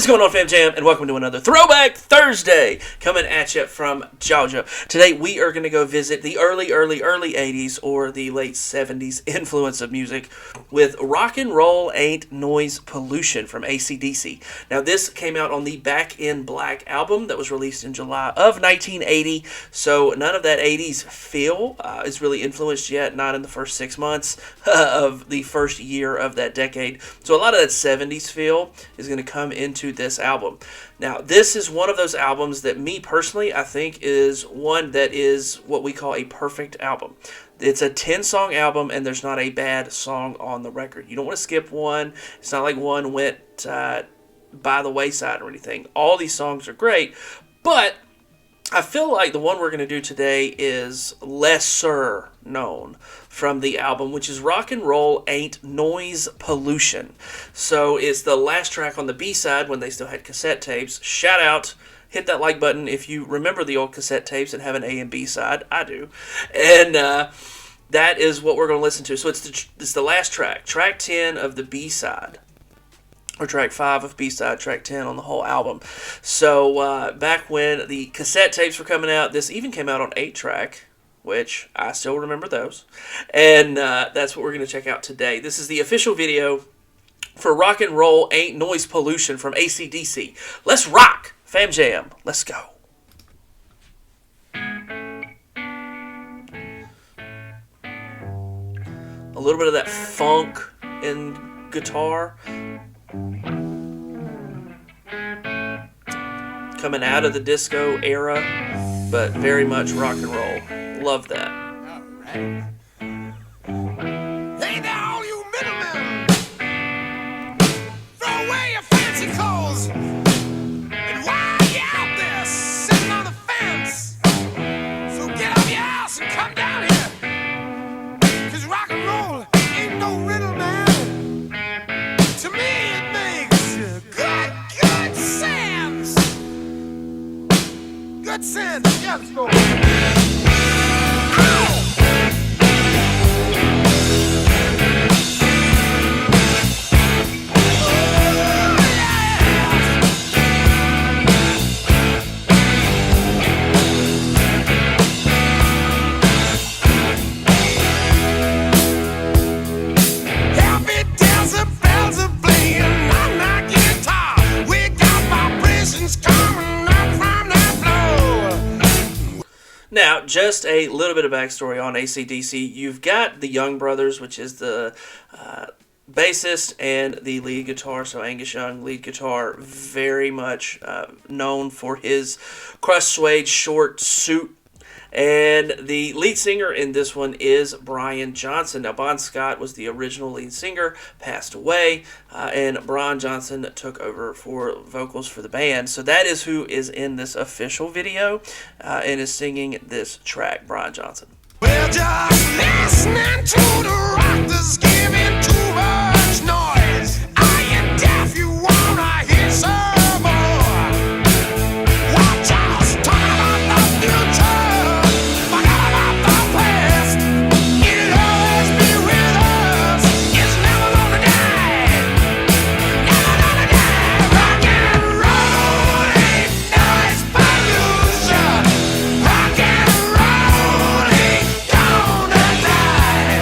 What is going on, Fam Jam? And welcome to another Throwback Thursday coming at you from Georgia. Today we are going to go visit the early 80s or the late 70s influence of music with Rock and Roll Ain't Noise Pollution from ACDC. Now this came out on the Back in Black album that was released in July of 1980, so none of that 80s feel is really influenced yet, not in the first 6 months of the first year of that decade. So a lot of that 70s feel is going to come into this album. Now, this is one of those albums that me personally, I think is one that is what we call a perfect album. It's a 10-song album, and there's not a bad song on the record. You don't want to skip one. It's not like one went by the wayside or anything. All these songs are great, but I feel like the one we're going to do today is lesser known from the album, which is Rock and Roll Ain't Noise Pollution. So it's the last track on the B-side when they still had cassette tapes. Shout out, hit that like button if you remember the old cassette tapes and have an A and B side. I do. And that is what we're going to listen to. So it's the last track, track 10 of the B-side. Or track 5 of B-side, track 10 on the whole album. So back when the cassette tapes were coming out, this even came out on 8-track, which I still remember those. And that's what we're going to check out today. This is the official video for Rock and Roll Ain't Noise Pollution from ACDC. Let's rock! Fam Jam, let's go. A little bit of that funk in guitar. Coming out of the disco era, but very much rock and roll. Love that. All right. Hey there, all you middlemen! Throw away your fancy clothes, and while you're out there sitting on the fence, so get off your ass and come down here, 'cause rock and roll ain't no riddle, man. To me, it makes good sense. Good sense. Yeah, let's go. Now, just a little bit of backstory on ACDC. You've got the Young Brothers, which is the bassist and the lead guitar. So Angus Young, lead guitar, very much known for his crust suede short suit. And the lead singer in this one is Brian Johnson. Now, Bon Scott was the original lead singer, passed away, and Brian Johnson took over for vocals for the band. So that is who is in this official video and is singing this track, Brian Johnson. Well, just listening to the rock that's giving too much noise. I am deaf, you wanna hear some more. Watch out, talk about the future, forget about the past. It'll always be with us, it's never gonna die, never gonna die. Rock and roll ain't noise pollution. Rock and roll ain't gonna die.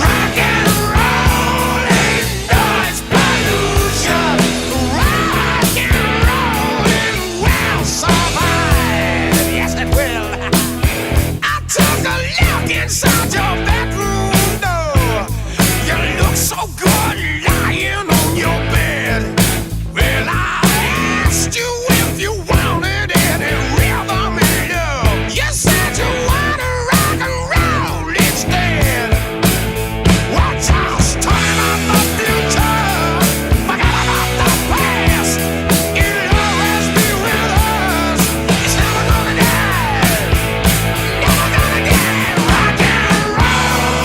Rock and roll ain't noise pollution. Rock and roll it will survive. Yes, it will. I took a look inside your bedroom door. You look so good lying on your bed. Well, I asked you if you wanted any rhythm and love. You said you wanted rock and roll instead. Watch us talking about the future, forget about the past. It'll always be with us, it's never gonna die, never gonna die. Rock and roll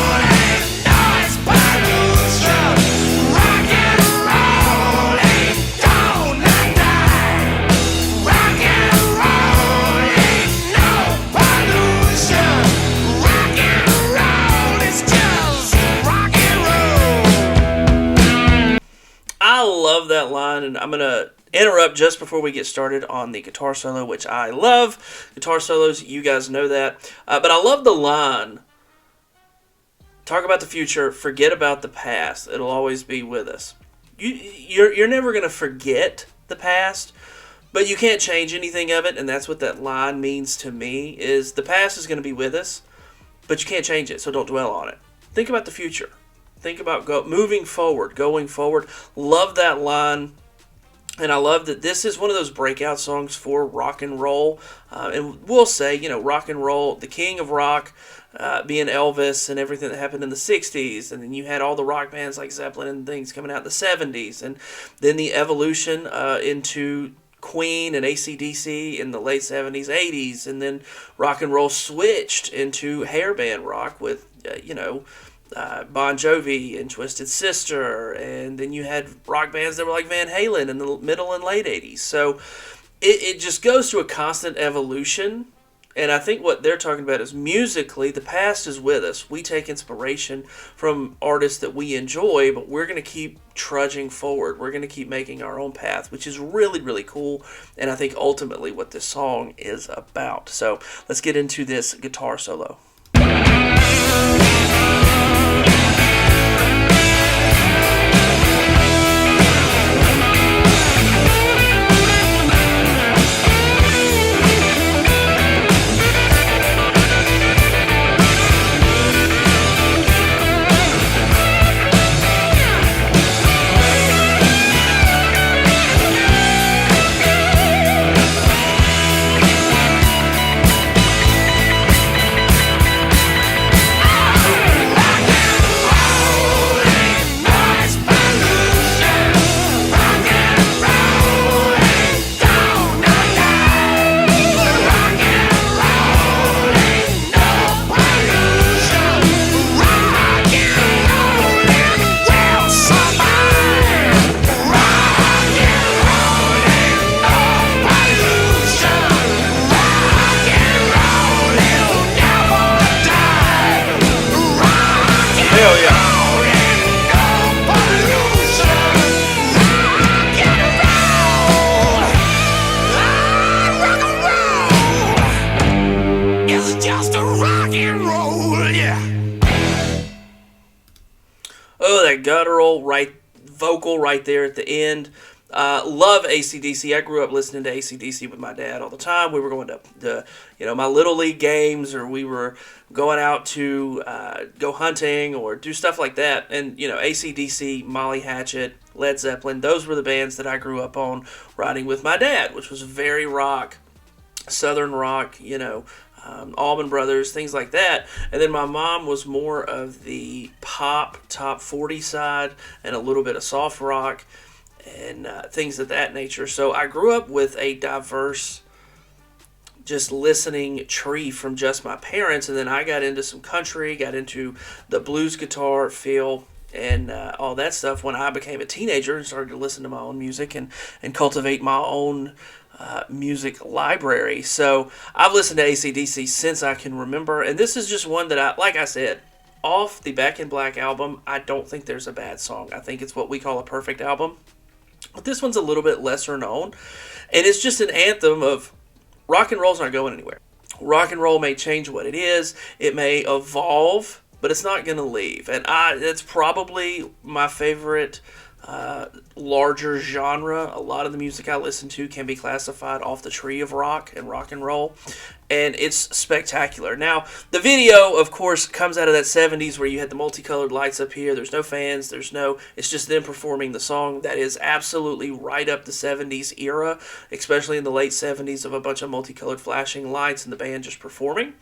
I'm going to interrupt just before we get started on the guitar solo, which I love. Guitar solos, you guys know that. But I love the line, talk about the future, forget about the past. It'll always be with us. You're never going to forget the past, but you can't change anything of it, and that's what that line means to me, is the past is going to be with us, but you can't change it, so don't dwell on it. Think about the future. Think about moving forward, going forward. Love that line. And I love that this is one of those breakout songs for rock and roll. And we'll say, rock and roll, the king of rock, being Elvis and everything that happened in the 60s. And then you had all the rock bands like Zeppelin and things coming out in the 70s. And then the evolution into Queen and ACDC in the late 70s, 80s. And then rock and roll switched into hair band rock with, Bon Jovi and Twisted Sister, and then you had rock bands that were like Van Halen in the middle and late 80s. So it just goes through a constant evolution, and I think what they're talking about is musically, the past is with us. We take inspiration from artists that we enjoy, but we're going to keep trudging forward. We're going to keep making our own path, which is really, really cool, and I think ultimately what this song is about. So let's get into this guitar solo. Oh, that guttural vocal right there at the end. Love ACDC. I grew up listening to ACDC with my dad all the time. We were going to my Little League games, or we were going out to go hunting or do stuff like that. And, ACDC, Molly Hatchet, Led Zeppelin, those were the bands that I grew up on riding with my dad, which was very rock, southern rock, Allman Brothers, things like that. And then my mom was more of the pop, top 40 side, and a little bit of soft rock and things of that nature. So I grew up with a diverse, just listening tree from just my parents. And then I got into some country, got into the blues guitar feel and all that stuff when I became a teenager and started to listen to my own music and cultivate my own music library. So I've listened to AC/DC since I can remember, and this is just one that like I said, off the Back in Black album, I don't think there's a bad song. I think it's what we call a perfect album. But this one's a little bit lesser known, and it's just an anthem of rock and roll's not going anywhere. Rock and roll may change what it is, it may evolve, but it's not going to leave. And it's probably my favorite larger genre. A lot of the music I listen to can be classified off the tree of rock and roll, and it's spectacular. Now, the video, of course, comes out of that 70s where you had the multicolored lights up here. There's no fans. It's just them performing the song. That is absolutely right up the 70s era, especially in the late 70s, of a bunch of multicolored flashing lights and the band just performing.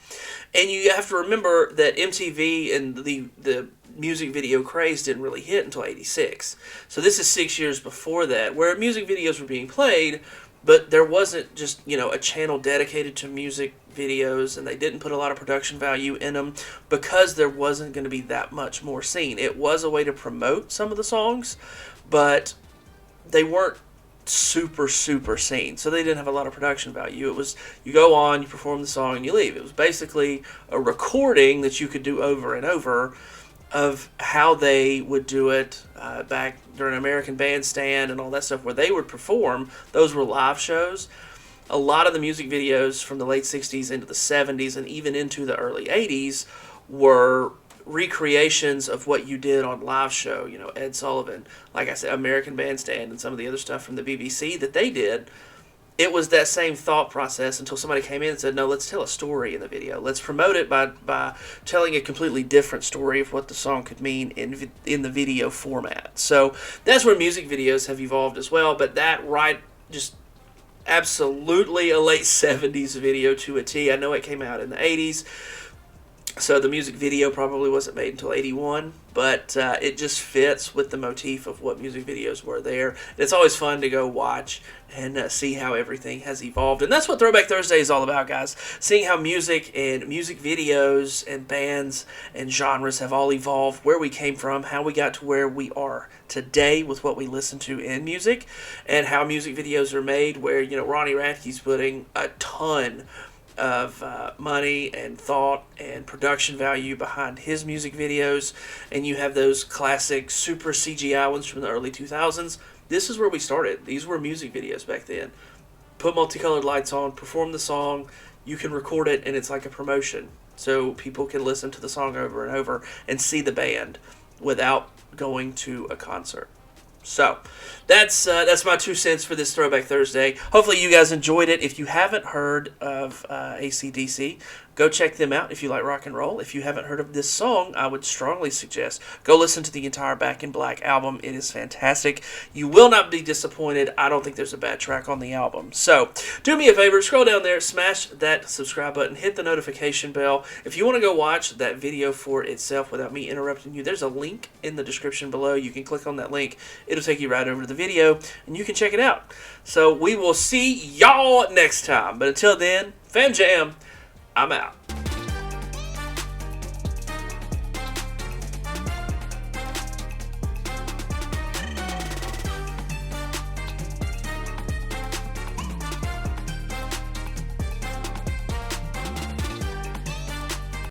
And you have to remember that MTV and the music video craze didn't really hit until 86. So this is 6 years before that, where music videos were being played, but there wasn't just, a channel dedicated to music videos, and they didn't put a lot of production value in them because there wasn't going to be that much more seen. It was a way to promote some of the songs, but they weren't super seen, so they didn't have a lot of production value. It was, you go on, you perform the song, and you leave. It was basically a recording that you could do over and over. of how they would do it back during American Bandstand and all that stuff, where they would perform. Those were live shows. A lot of the music videos from the late 60s into the 70s and even into the early 80s were recreations of what you did on live show. You know, Ed Sullivan, like I said, American Bandstand, and some of the other stuff from the BBC that they did. It was that same thought process until somebody came in and said, no, let's tell a story in the video. Let's promote it by telling a completely different story of what the song could mean in the video format. So that's where music videos have evolved as well. But that just absolutely a late 70s video to a T. I know it came out in the 80s. So the music video probably wasn't made until 81, but it just fits with the motif of what music videos were there. And it's always fun to go watch and see how everything has evolved. And that's what Throwback Thursday is all about, guys. Seeing how music and music videos and bands and genres have all evolved, where we came from, how we got to where we are today with what we listen to in music, and how music videos are made, where, you know, Ronnie Radke's putting a ton of money and thought and production value behind his music videos, and you have those classic super CGI ones from the early 2000s. This is where we started. These were music videos back then. Put multicolored lights on, perform the song, you can record it, and it's like a promotion. So people can listen to the song over and over and see the band without going to a concert. So that's my 2 cents for this Throwback Thursday. Hopefully you guys enjoyed it. If you haven't heard of ACDC, go check them out if you like rock and roll. If you haven't heard of this song, I would strongly suggest go listen to the entire Back in Black album. It is fantastic. You will not be disappointed. I don't think there's a bad track on the album. So do me a favor, scroll down there, smash that subscribe button, hit the notification bell. If you want to go watch that video for itself without me interrupting you, there's a link in the description below. You can click on that link. It'll take you right over to the video, and you can check it out. So we will see y'all next time. But until then, Fam Jam, I'm out.